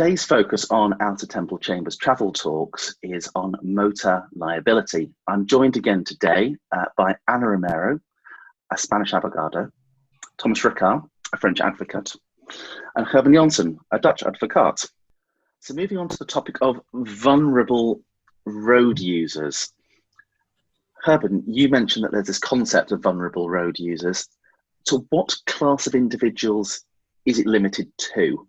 Today's focus on Outer Temple Chambers Travel Talks is on motor liability. I'm joined again today by Ana Romero, a Spanish abogado, Thomas Ricard, a French advocate, and Gerben Janson, a Dutch advocate. So moving on to the topic of vulnerable road users. Gerben, you mentioned that there's this concept of vulnerable road users. So what class of individuals is it limited to?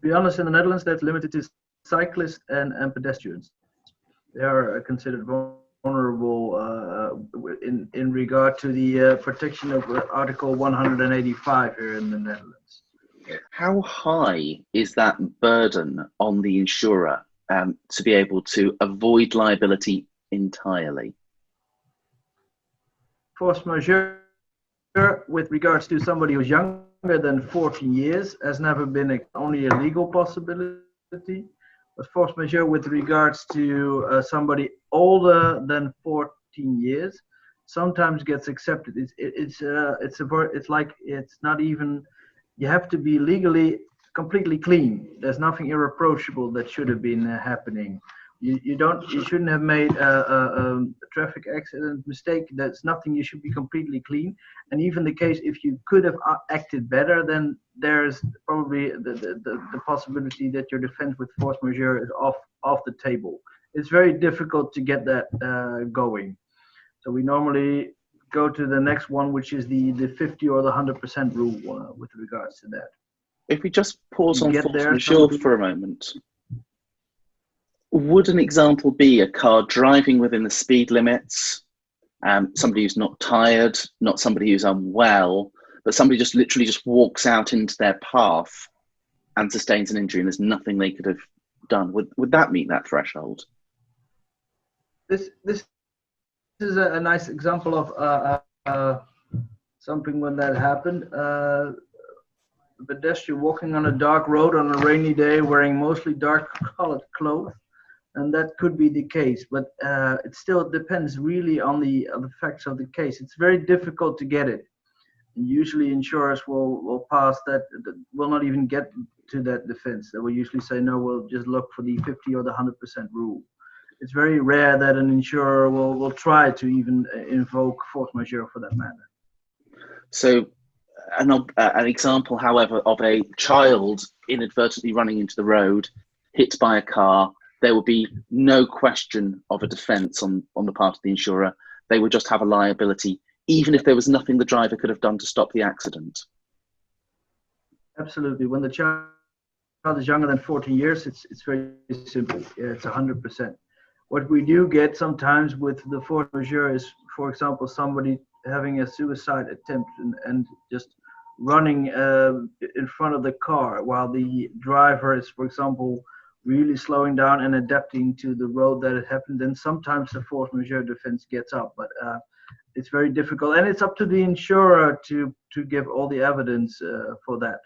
To be honest, in the Netherlands, that's limited to cyclists and pedestrians. They are considered vulnerable in regard to the protection of Article 185 here in the Netherlands. How high is that burden on the insurer to be able to avoid liability entirely? Force majeure with regards to somebody who's younger than 14 years has never been only a legal possibility, but force majeure with regards to somebody older than 14 years sometimes gets accepted. It's not even, you have to be legally completely clean. There's nothing irreproachable that should have been happening. You shouldn't have made a traffic accident mistake. That's nothing. You should be completely clean. And even the case, if you could have acted better, then there's probably the possibility that your defense with force majeure is off the table. It's very difficult to get that going. So we normally go to the next one, which is the 50 or the 100% rule with regards to that. If we just pause on force majeure for a moment. Would an example be a car driving within the speed limits, somebody who's not tired, not somebody who's unwell, but somebody just literally just walks out into their path and sustains an injury and there's nothing they could have done? Would that meet that threshold? This is a nice example of something when that happened. A pedestrian walking on a dark road on a rainy day wearing mostly dark colored clothes. And that could be the case, but it still depends really on the facts of the case. It's very difficult to get it. And usually insurers will pass that, will not even get to that defense. They will usually say, no, we'll just look for the 50 or the 100% rule. It's very rare that an insurer will try to even invoke force majeure for that matter. So an example, however, of a child inadvertently running into the road, hit by a car, there would be no question of a defence on the part of the insurer. They would just have a liability, even if there was nothing the driver could have done to stop the accident. Absolutely. When the child is younger than 14 years, it's very simple. It's 100%. What we do get sometimes with the force majeure is, for example, somebody having a suicide attempt and just running in front of the car while the driver is, for example, really slowing down and adapting to the road that it happened, then sometimes the force majeure defense gets up, but it's very difficult, and it's up to the insurer to give all the evidence for that,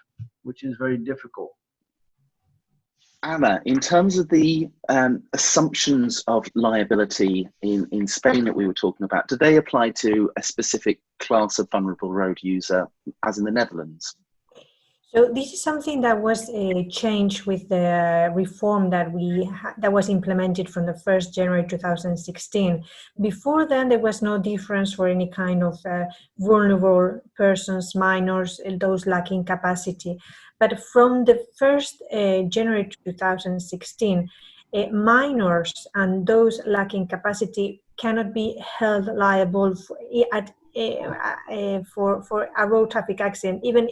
which is very difficult. Anna, in terms of the assumptions of liability in Spain that we were talking about, do they apply to a specific class of vulnerable road user as in the Netherlands? So this is something that was changed with the reform that was implemented from the 1st January 2016. Before then, there was no difference for any kind of vulnerable persons, minors, those lacking capacity. But from the 1st January 2016, minors and those lacking capacity cannot be held liable for a road traffic accident, even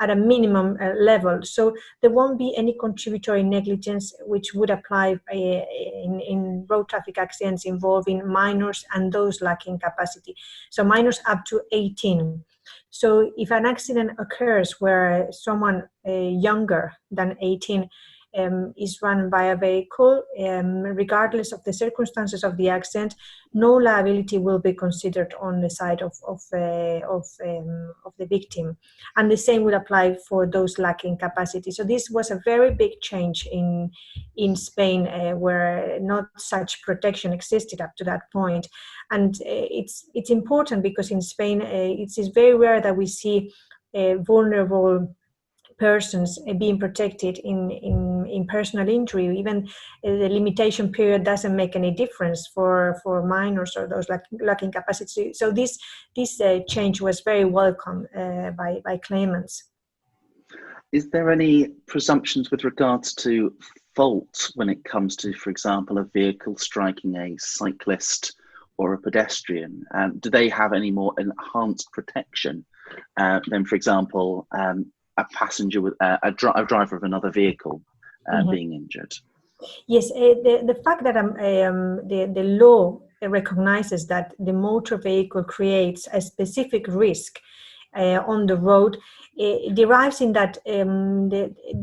at a minimum level. So there won't be any contributory negligence which would apply in road traffic accidents involving minors and those lacking capacity. So minors up to 18. So if an accident occurs where someone younger than 18 is run by a vehicle, regardless of the circumstances of the accident, no liability will be considered on the side of the victim, and the same would apply for those lacking capacity. So this was a very big change in Spain, where not such protection existed up to that point, and it's important because in Spain it is very rare that we see vulnerable persons being protected in personal injury. Even the limitation period doesn't make any difference for minors or those lacking capacity. So this change was very welcome by claimants. Is there any presumptions with regards to fault when it comes to, for example, a vehicle striking a cyclist or a pedestrian? Do they have any more enhanced protection than, for example, a passenger with a driver of another vehicle being injured? Yes, the fact that the law recognizes that the motor vehicle creates a specific risk on the road derives in that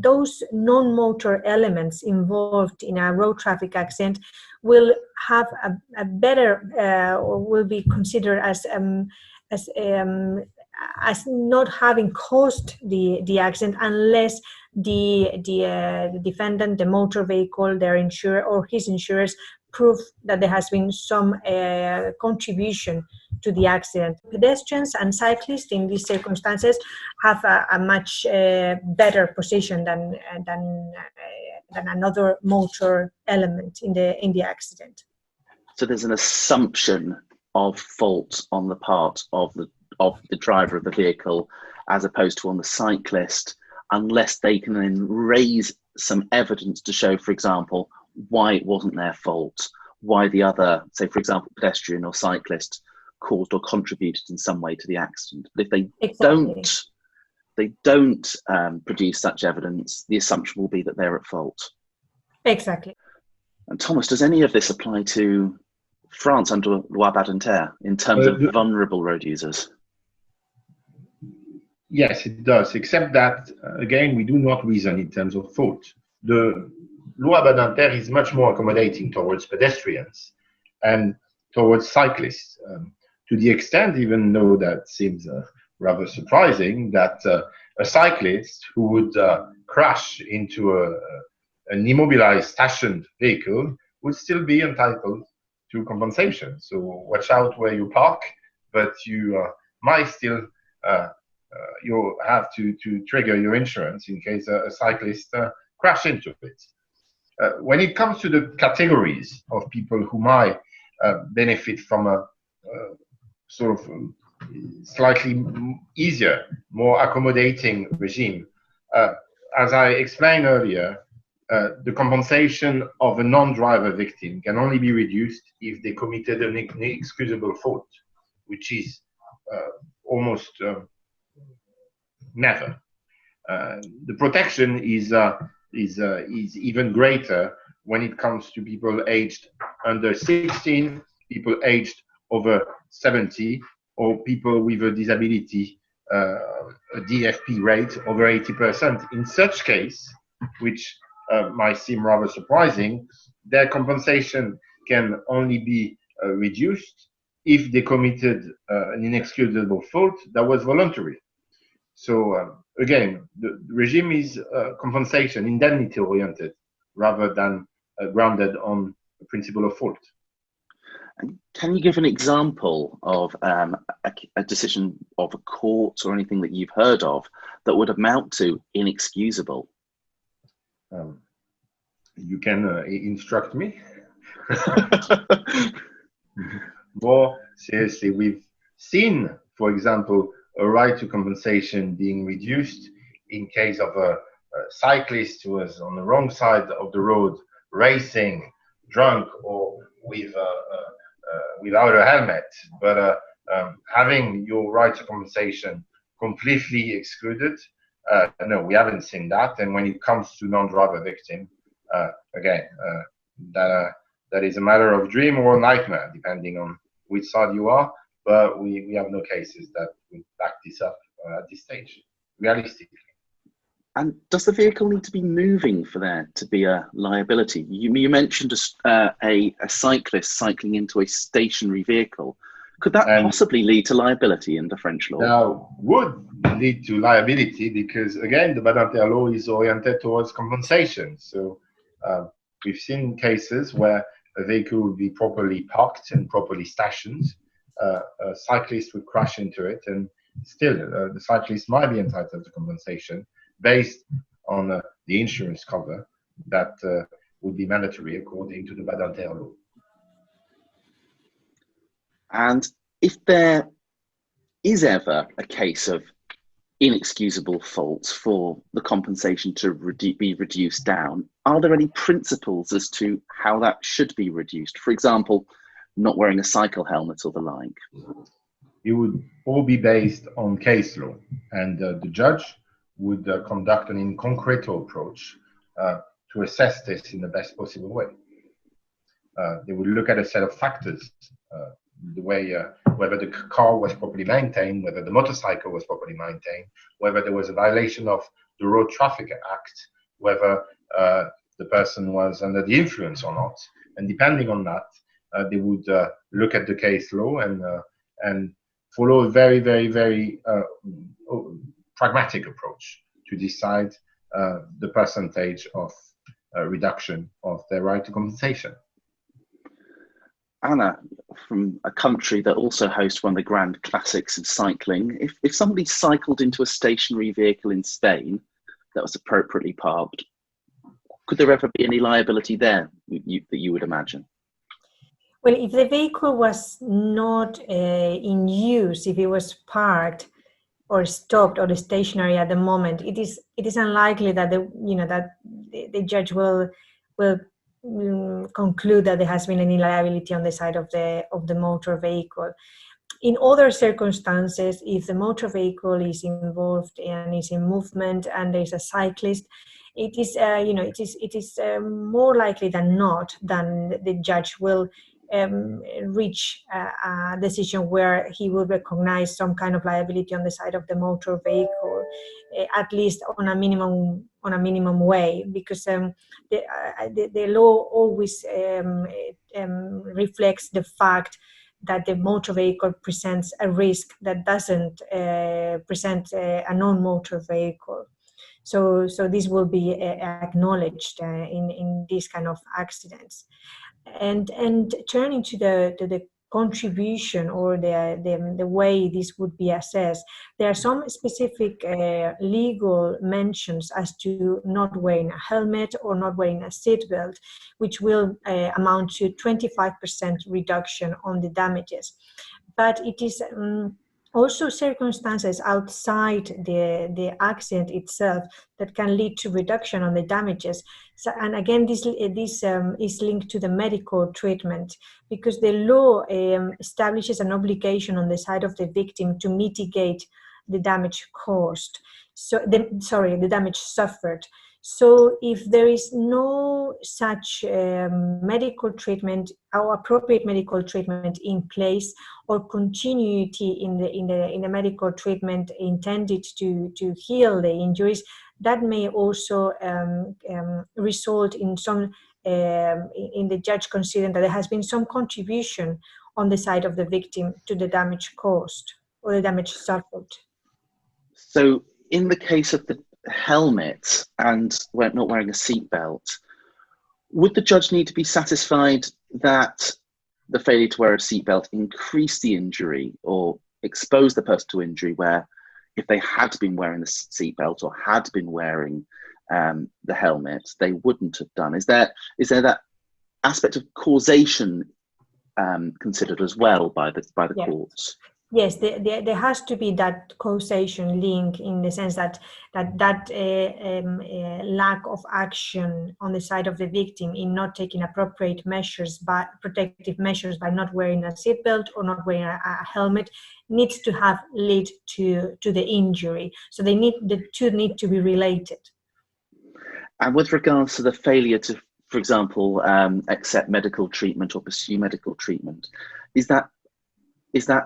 those non-motor elements involved in a road traffic accident will have a better or will be considered as not having caused the accident unless the defendant, the motor vehicle, their insurer or his insurers prove that there has been some contribution to the accident. Pedestrians and cyclists in these circumstances have a much better position than another motor element in the accident. So there's an assumption of fault on the part of the driver of the vehicle as opposed to on the cyclist, unless they can then raise some evidence to show, for example, why it wasn't their fault, why the other, say, for example, pedestrian or cyclist caused or contributed in some way to the accident. But if they don't produce such evidence, the assumption will be that they're at fault. Exactly. And Thomas, does any of this apply to France under Liability in terms of vulnerable road users? Yes, it does, except that, again, we do not reason in terms of fault. The loi Badinter is much more accommodating towards pedestrians and towards cyclists, to the extent, even though that seems rather surprising, that a cyclist who would crash into an immobilized stationed vehicle would still be entitled to compensation. So watch out where you park, but you might still you'll have to trigger your insurance in case a cyclist crash into it. When it comes to the categories of people who might benefit from a sort of slightly easier, more accommodating regime, as I explained earlier, the compensation of a non-driver victim can only be reduced if they committed an inexcusable fault, which is almost never. The protection is even greater when it comes to people aged under 16, people aged over 70, or people with a disability, a DFP rate over 80%. In such case, which might seem rather surprising, their compensation can only be reduced if they committed an inexcusable fault that was voluntary. So again, the regime is compensation, indemnity oriented, rather than grounded on the principle of fault. And can you give an example of a decision of a court or anything that you've heard of that would amount to inexcusable? You can instruct me. More seriously, we've seen, for example, a right to compensation being reduced in case of a cyclist who was on the wrong side of the road, racing, drunk, or without a helmet, but having your right to compensation completely excluded. No, we haven't seen that. And when it comes to non-driver victim, again, that is a matter of dream or nightmare, depending on which side you are. But we have no cases that would back this up at this stage, realistically. And does the vehicle need to be moving for there to be a liability? You mentioned a cyclist cycling into a stationary vehicle. Could that possibly lead to liability in the French law? Now, would lead to liability because, again, the Badinter law is oriented towards compensation. So we've seen cases where a vehicle would be properly parked and properly stationed. A cyclist would crash into it, and still the cyclist might be entitled to compensation based on the insurance cover that would be mandatory according to the Badinter law. And if there is ever a case of inexcusable faults for the compensation to be reduced down, are there any principles as to how that should be reduced? For example, not wearing a cycle helmet or the like. It would all be based on case law, and the judge would conduct an in concreto approach to assess this in the best possible way. They would look at a set of factors, the way whether the car was properly maintained, whether the motorcycle was properly maintained, whether there was a violation of the Road Traffic Act, whether the person was under the influence or not. And depending on that, they would look at the case law and follow a very, very, very pragmatic approach to decide the percentage of reduction of their right to compensation. Anna, from a country that also hosts one of the grand classics of cycling, if somebody cycled into a stationary vehicle in Spain that was appropriately parked, could there ever be any liability there that you would imagine? Well, if the vehicle was not in use, if it was parked or stopped or stationary at the moment, it is unlikely that the judge will conclude that there has been any liability on the side of the motor vehicle. In other circumstances, if the motor vehicle is involved and is in movement and there's a cyclist, it is more likely than not than the judge will reach a decision where he will recognize some kind of liability on the side of the motor vehicle, at least on a minimum way, because the law always reflects the fact that the motor vehicle presents a risk that doesn't present a non-motor vehicle. So this will be acknowledged in these kind of accidents. And turning to the contribution or the way this would be assessed, there are some specific legal mentions as to not wearing a helmet or not wearing a seatbelt, which will amount to 25% reduction on the damages. But it is also circumstances outside the accident itself that can lead to reduction on the damages. So, and again, this is linked to the medical treatment, because the law establishes an obligation on the side of the victim to mitigate the damage caused. So, the damage suffered. So if there is no such medical treatment or appropriate medical treatment in place, or continuity in the medical treatment intended to heal the injuries, that may also result in some in the judge considering that there has been some contribution on the side of the victim to the damage caused or the damage suffered. So in the case of the helmet and not wearing a seatbelt, would the judge need to be satisfied that the failure to wear a seatbelt increased the injury or exposed the person to injury, where if they had been wearing the seatbelt or had been wearing the helmet, they wouldn't have done? Is there that aspect of causation considered as well by the courts? Yes, there has to be that causation link, in the sense that lack of action on the side of the victim in not taking appropriate measures, protective measures, by not wearing a seatbelt or not wearing a helmet, needs to have led to the injury. So the two need to be related. And with regards to the failure to, for example, accept medical treatment or pursue medical treatment, is that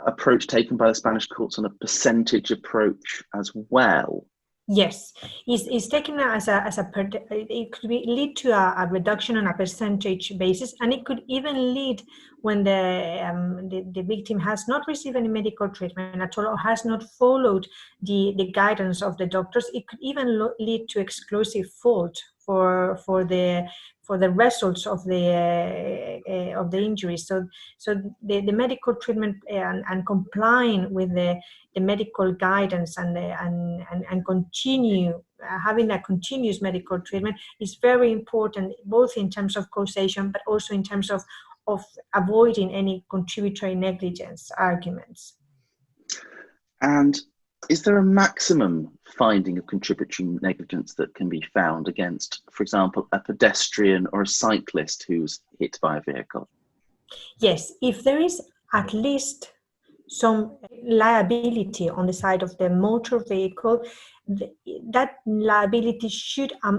approach taken by the Spanish courts on a percentage approach as well? Yes, it's taken it could lead to a reduction on a percentage basis, and it could even lead, when the victim has not received any medical treatment at all or has not followed the guidance of the doctors, it could even lead to exclusive fault for the results of the injury. So the medical treatment and complying with the medical guidance and continue having a continuous medical treatment is very important, both in terms of causation, but also in terms of avoiding any contributory negligence arguments. And is there a maximum finding of contributory negligence that can be found against, for example, a pedestrian or a cyclist who's hit by a vehicle? Yes, if there is at least some liability on the side of the motor vehicle, that liability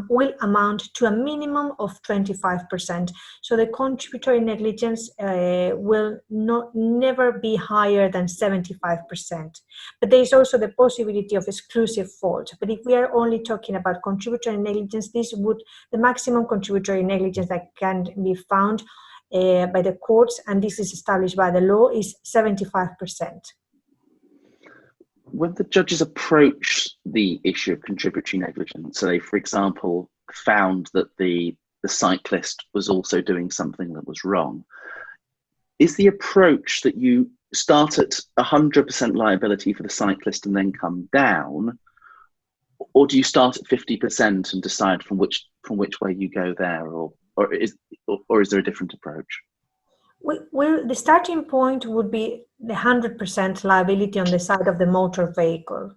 will amount to a minimum of 25%. So the contributory negligence will never be higher than 75%. But there is also the possibility of exclusive fault. But if we are only talking about contributory negligence, the maximum contributory negligence that can be found by the courts, and this is established by the law, is 75%. When the judges approach the issue of contributory negligence, so they, for example, found that the cyclist was also doing something that was wrong, is the approach that you start at 100% liability for the cyclist and then come down, or do you start at 50% and decide from which way you go there, or is there a different approach? The starting point would be the 100% liability on the side of the motor vehicle.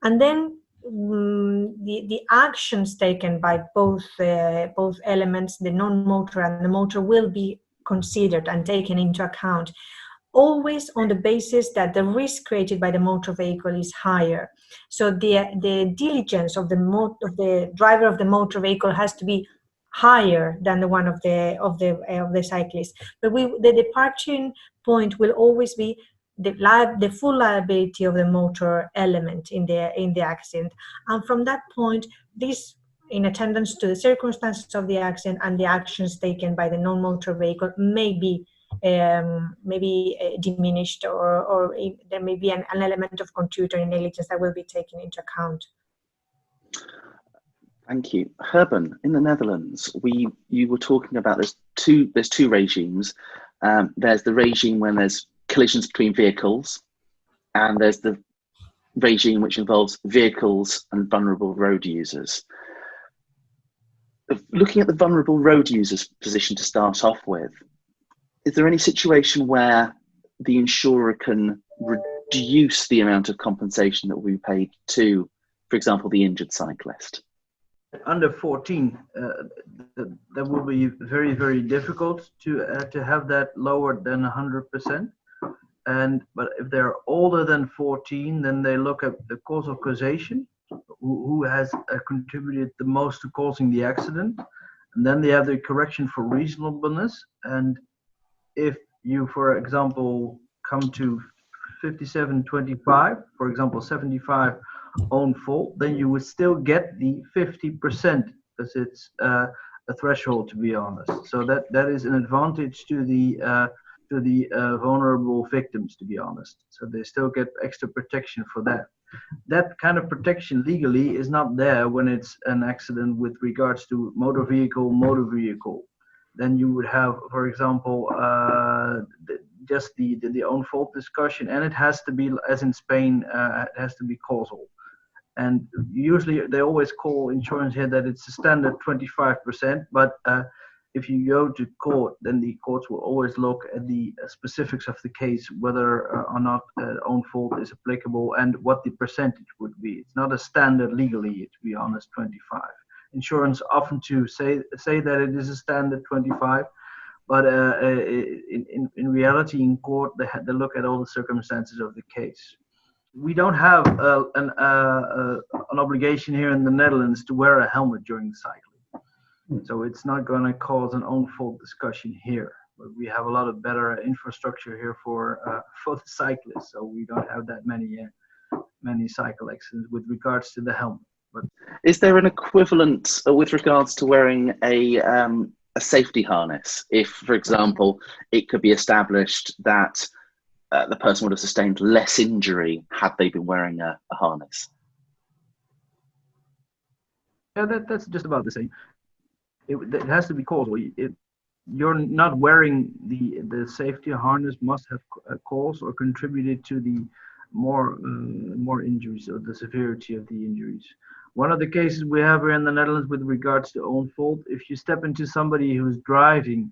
And then the actions taken by both elements, the non-motor and the motor, will be considered and taken into account, always on the basis that the risk created by the motor vehicle is higher. So the diligence of the driver of the motor vehicle has to be higher than the one of the cyclist. But the departing point will always be the full liability of the motor element in the accident, and from that point, this, in attendance to the circumstances of the accident and the actions taken by the non-motor vehicle, may be diminished, or there may be an element of contributory negligence that will be taken into account. Thank you. Gerben, in the Netherlands, you were talking about there's two regimes. There's the regime when there's collisions between vehicles, and there's the regime which involves vehicles and vulnerable road users. Looking at the vulnerable road users position to start off with, is there any situation where the insurer can reduce the amount of compensation that will be paid to, for example, the injured cyclist? Under 14, that will be very, very difficult to have that lower than 100%. But if they're older than 14, then they look at the cause of causation, who has contributed the most to causing the accident, and then they have the correction for reasonableness. And if you, for example, come to 57.25, for example, 75 own fault, then you would still get the 50%, because it's a threshold, to be honest. So that is an advantage to the vulnerable victims, to be honest. So they still get extra protection for that. That kind of protection legally is not there when it's an accident with regards to motor vehicle. Then you would have, for example, just the own fault discussion, and it has to be, as in Spain, it has to be causal. And usually they always call insurance here that it's a standard 25%, but if you go to court, then the courts will always look at the specifics of the case, whether or not own fault is applicable and what the percentage would be. It's not a standard legally, to be honest, 25. Insurance often to say that it is a standard 25, but in reality, in court, they look at all the circumstances of the case. We don't have an obligation here in the Netherlands to wear a helmet during cycling. So it's not going to cause an own fault discussion here. But we have a lot of better infrastructure here for the cyclists, so we don't have that many cycle accidents with regards to the helmet. But is there an equivalent with regards to wearing a safety harness? If, for example, it could be established that the person would have sustained less injury had they been wearing a harness? Yeah, that's just about the same. It has to be causal. You're not wearing the safety harness must have caused or contributed to the more injuries or the severity of the injuries. One of the cases we have here in the Netherlands with regards to own fault, if you step into somebody who's driving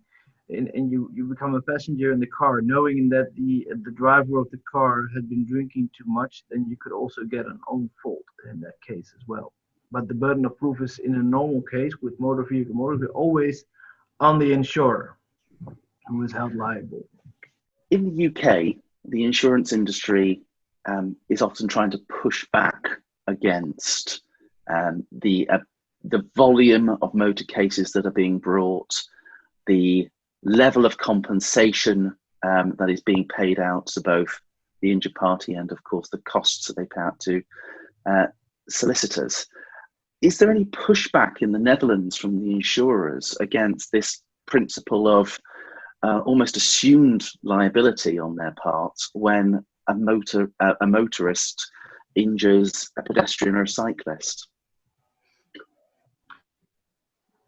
and you become a passenger in the car, knowing that the driver of the car had been drinking too much, then you could also get an own fault in that case as well. But the burden of proof is, in a normal case with motor vehicle, always on the insurer, who is held liable. In the UK, the insurance industry is often trying to push back against the volume of motor cases that are being brought, the level of compensation that is being paid out to both the injured party and, of course, the costs that they pay out to solicitors. Is there any pushback in the Netherlands from the insurers against this principle of almost assumed liability on their part when a motorist injures a pedestrian or a cyclist?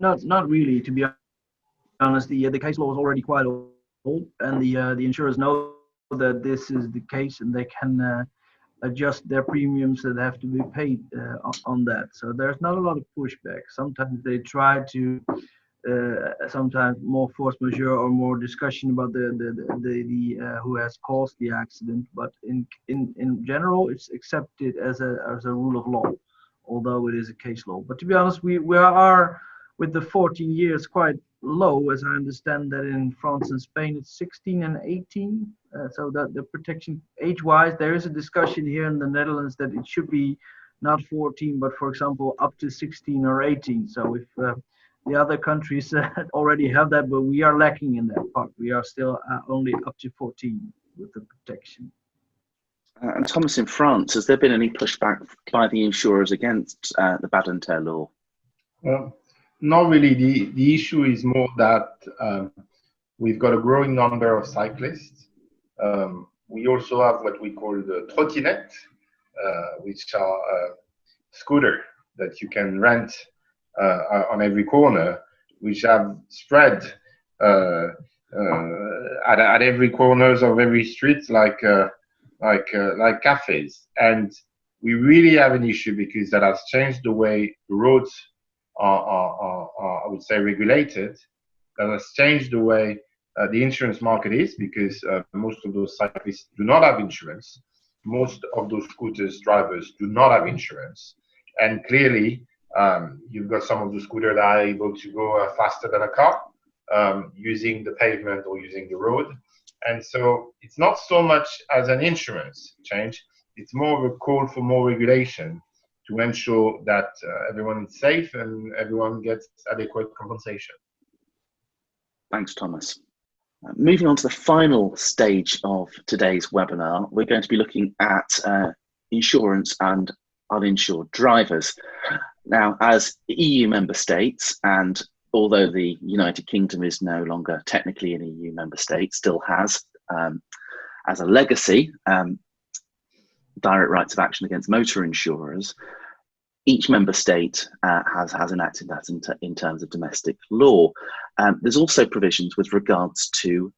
Not really, to be honest. The case law is already quite old, and the insurers know that this is the case, and they can adjust their premiums that have to be paid on that. So there's not a lot of pushback. Sometimes they try to, sometimes more force majeure or more discussion about the who has caused the accident. But in general, it's accepted as a rule of law, although it is a case law. But to be honest, we are with the 14 years quite low, as I understand that in France and Spain it's 16 and 18. So that the protection age-wise, there is a discussion here in the Netherlands that it should be not 14, but for example up to 16 or 18. So if the other countries already have that, but we are lacking in that part. We are still only up to 14 with the protection. And Thomas, in France, has there been any pushback by the insurers against the Badinter law? Well, not really. The issue is more that we've got a growing number of cyclists. We also have what we call the trottinette, which are scooter that you can rent on every corner, which have spread at every corners of every street like cafes. And we really have an issue because that has changed the way the roads are, I would say, regulated. That has changed the way the insurance market is, because most of those cyclists do not have insurance. Most of those scooters drivers do not have insurance. And clearly, you've got some of the scooters that are able to go faster than a car, using the pavement or using the road. And so it's not so much as an insurance change, it's more of a call for more regulation to ensure that everyone is safe and everyone gets adequate compensation. Thanks, Thomas. Moving on to the final stage of today's webinar, we're going to be looking at insurance and uninsured drivers. Now, as EU member states, and although the United Kingdom is no longer technically an EU member state, still has, as a legacy, direct rights of action against motor insurers, each member state has enacted that in terms of domestic law. There's also provisions with regards to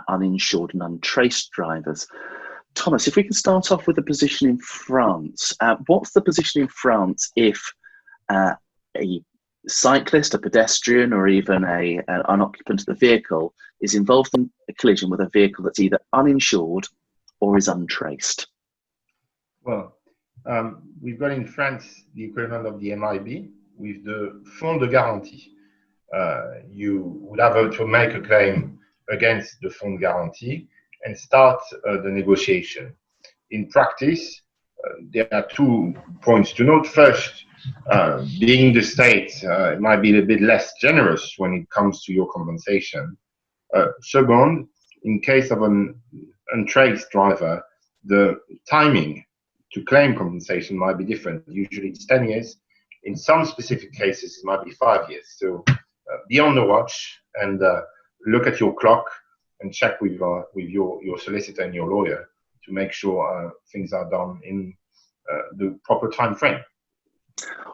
uninsured and untraced drivers. Thomas, if we can start off with the position in France. What's the position in France if a cyclist, a pedestrian, or even an occupant of the vehicle is involved in a collision with a vehicle that's either uninsured or is untraced? Well, we've got in France the equivalent of the MIB with the Fonds de Garantie. You would have to make a claim against the Fonds de Garantie and start the negotiation. In practice, there are 2 points to note. First, being the state, it might be a bit less generous when it comes to your compensation. Second, in case of an untraced driver, the timing to claim compensation might be different. Usually it's 10 years. In some specific cases, it might be 5 years. So be on the watch and look at your clock and check with your solicitor and your lawyer to make sure things are done in the proper time frame.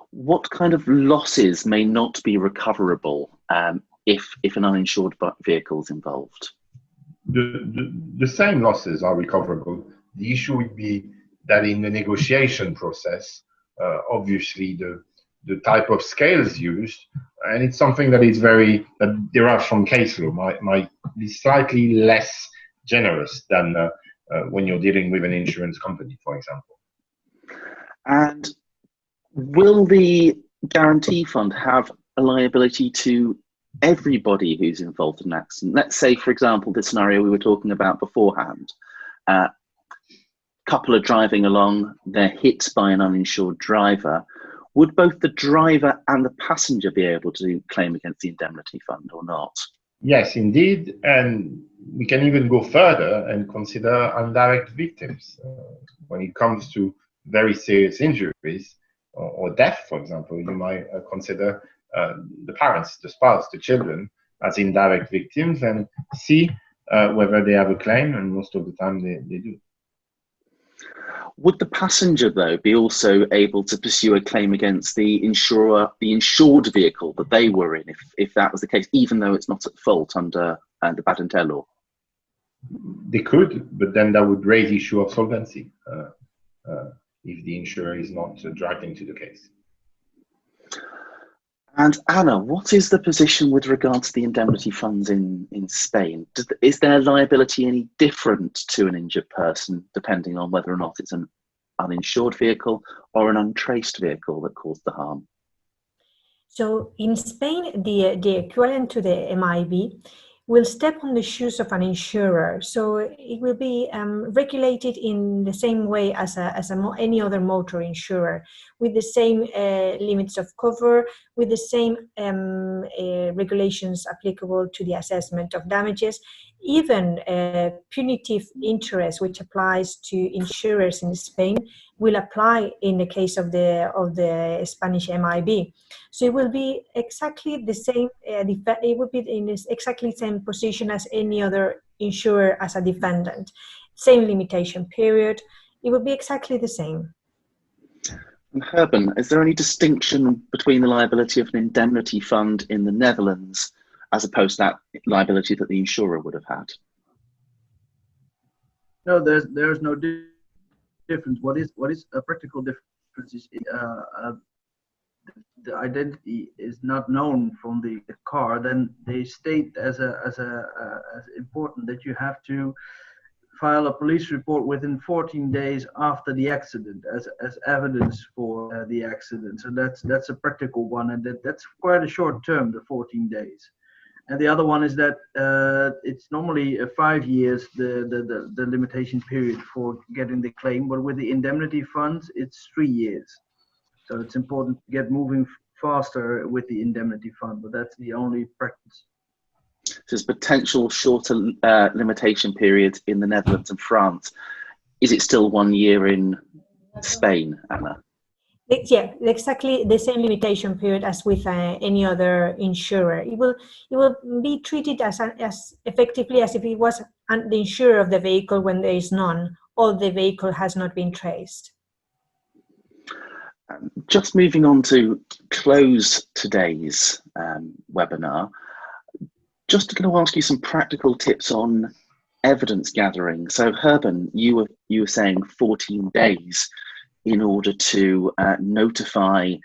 What kind of losses may not be recoverable if an uninsured vehicle is involved? The same losses are recoverable. The issue would be that in the negotiation process, obviously the type of scales used, and it's something that is that derives from case law, might be slightly less generous than when you're dealing with an insurance company, for example. And will the guarantee fund have a liability to everybody who's involved in an accident? Let's say, for example, the scenario we were talking about beforehand. Couple are driving along, they're hit by an uninsured driver. Would both the driver and the passenger be able to claim against the indemnity fund or not? Yes, indeed. And we can even go further and consider indirect victims. When it comes to very serious injuries or death, for example, you might consider the parents, the spouse, the children as indirect victims and see whether they have a claim, and most of the time they do. Would the passenger, though, be also able to pursue a claim against the insurer, the insured vehicle that they were in, if that was the case, even though it's not at fault under the patent law? They could, but then that would raise the issue of solvency if the insurer is not dragged into the case. And Anna, what is the position with regard to the indemnity funds in Spain? Is their liability any different to an injured person, depending on whether or not it's an uninsured vehicle or an untraced vehicle that caused the harm? So in Spain, the equivalent to the MIB will step on the shoes of an insurer. So it will be regulated in the same way as any other motor insurer, with the same limits of cover, with the same regulations applicable to the assessment of damages, even punitive interest, which applies to insurers in Spain, will apply in the case of the Spanish MIB. So it will be exactly the same. It would be in exactly the same position as any other insurer as a defendant. Same limitation period. It would be exactly the same. And Gerben, is there any distinction between the liability of an indemnity fund in the Netherlands as opposed to that liability that the insurer would have had? No, there's no difference. What is a practical difference is the identity is not known from the car. Then they state as important that you have to file a police report within 14 days after the accident as evidence for the accident. So that's a practical one, and that's quite a short term, the 14 days. And the other one is that it's normally 5 years, the limitation period for getting the claim, but with the indemnity funds, it's 3 years. So it's important to get moving faster with the indemnity fund, but that's the only practice. So there's potential shorter limitation periods in the Netherlands and France. Is it still 1 year in Spain, Anna? Yeah, exactly the same limitation period as with any other insurer. It will be treated as effectively as if it was the insurer of the vehicle when there is none, or the vehicle has not been traced. Just moving on to close today's webinar, just going to ask you some practical tips on evidence gathering. So Gerben, you were saying 14 days in order to notify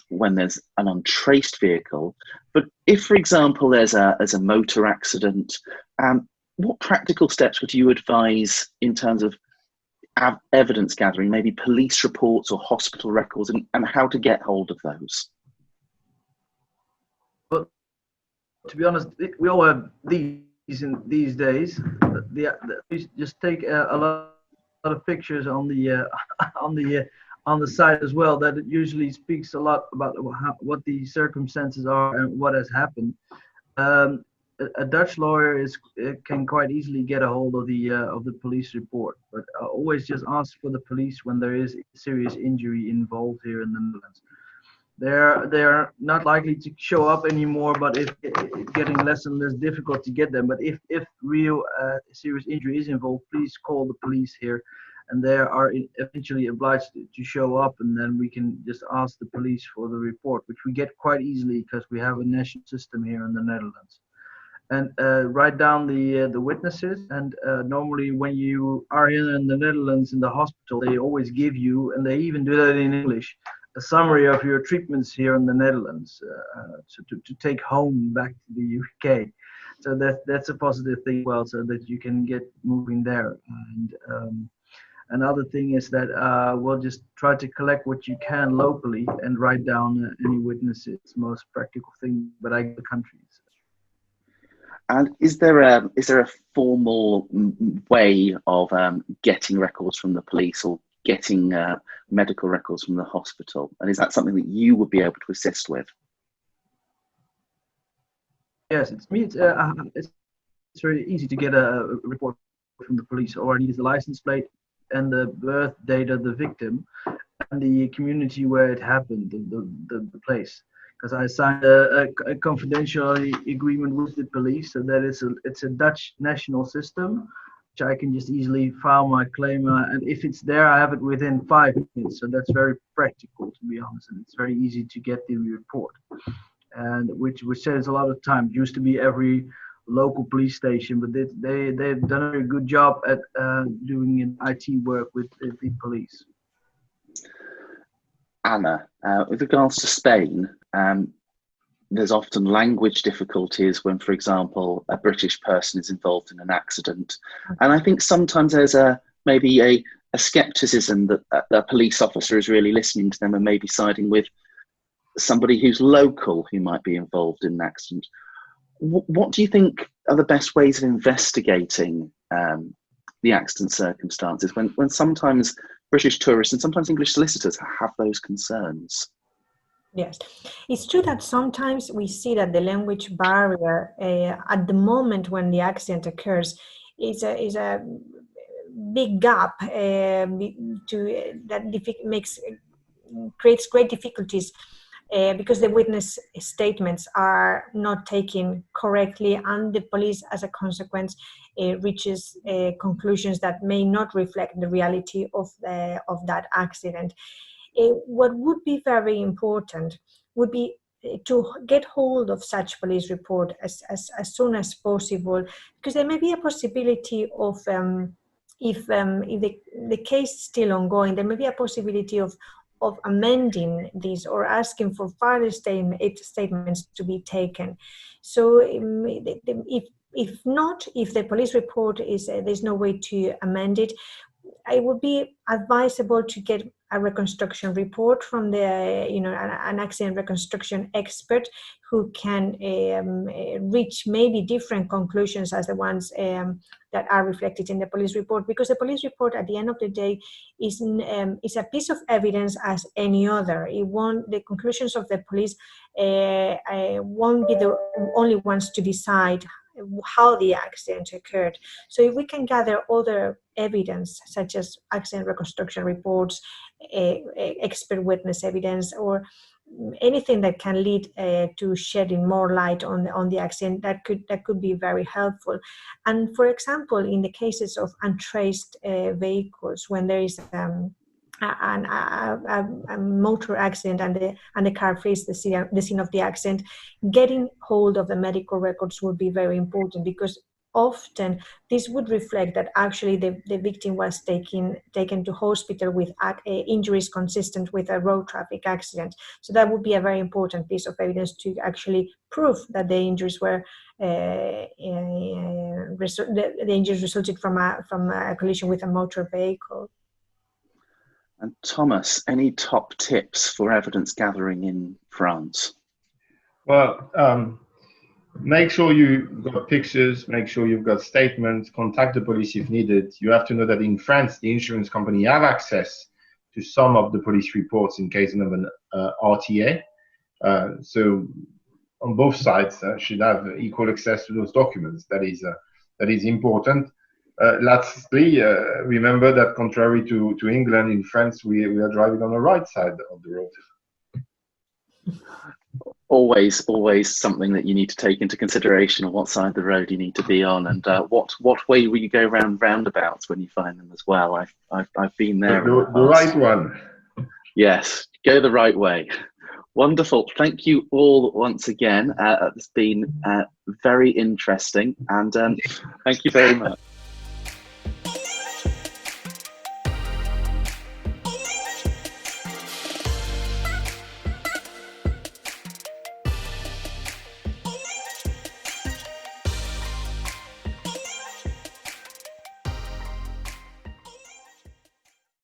when there's an untraced vehicle. But if, for example, there's a motor accident, what practical steps would you advise in terms of evidence gathering, maybe police reports or hospital records, and how to get hold of those? Well, to be honest, we all have these days. Just take a lot of pictures on the site as well. That it usually speaks a lot about what the circumstances are and what has happened. A Dutch lawyer can quite easily get a hold of the police report, but always just ask for the police when there is serious injury involved here in the Netherlands. They're not likely to show up anymore, but if getting less and less difficult to get them. But if real serious injury is involved, please call the police here, and they are eventually obliged to show up, and then we can just ask the police for the report, which we get quite easily because we have a national system here in the Netherlands. and write down the witnesses. And normally, when you are here in the Netherlands in the hospital, they always give you, and they even do that in English, a summary of your treatments here in the Netherlands, so to take home back to the UK. So that's a positive thing, well, so that you can get moving there. And another thing is that we'll just try to collect what you can locally and write down any witnesses. Most practical thing, but I get the countries. And is there a formal way of getting records from the police or getting medical records from the hospital? And is that something that you would be able to assist with? Yes, it's very easy to get a report from the police. All I need is the license plate and the birth date of the victim and the community where it happened, the place. Because I signed a confidential agreement with the police, so that it's a Dutch national system, which I can just easily file my claim, and if it's there, I have it within 5 minutes. So that's very practical, to be honest, and it's very easy to get the report, and which saves a lot of time. It used to be every local police station, but they've done a very good job at doing IT work with the police. Anna, with regards to Spain, there's often language difficulties when, for example, a British person is involved in an accident. And I think sometimes there's maybe a skepticism that a police officer is really listening to them and maybe siding with somebody who's local who might be involved in an accident. What do you think are the best ways of investigating the accident circumstances when sometimes British tourists and sometimes English solicitors have those concerns? Yes, it's true that sometimes we see that the language barrier at the moment when the accident occurs is a big gap creates great difficulties because the witness statements are not taken correctly, and the police, as a consequence, reaches conclusions that may not reflect the reality of that accident. What would be very important would be to get hold of such police report as soon as possible, because there may be a possibility of if the case is still ongoing, there may be a possibility of amending this or asking for further statements to be taken. So if the police report is there's no way to amend it, it would be advisable to get a reconstruction report from an accident reconstruction expert who can reach maybe different conclusions as the ones that are reflected in the police report, because the police report at the end of the day is a piece of evidence as any other. The conclusions of the police won't be the only ones to decide how the accident occurred. So if we can gather other evidence, such as accident reconstruction reports, expert witness evidence, or anything that can lead to shedding more light on the accident, that could be very helpful. And for example, in the cases of untraced vehicles, when there is a motor accident and the car flees the scene of the accident, getting hold of the medical records would be very important, because often this would reflect that actually the victim was taken to hospital with injuries consistent with a road traffic accident. So that would be a very important piece of evidence to actually prove that the injuries were the injuries resulted from a collision with a motor vehicle. And Thomas, any top tips for evidence gathering in France? Well, make sure you've got pictures, make sure you've got statements, contact the police if needed. You have to know that in France, the insurance company have access to some of the police reports in case of an RTA. So on both sides should have equal access to those documents. That is important. Lastly, remember that contrary to England, in France, we are driving on the right side of the road. Always something that you need to take into consideration on what side of the road you need to be on, and what way will you go around roundabouts when you find them as well. I've been there. The right one. Yes, go the right way. Wonderful. Thank you all once again. It's been very interesting, and thank you very much.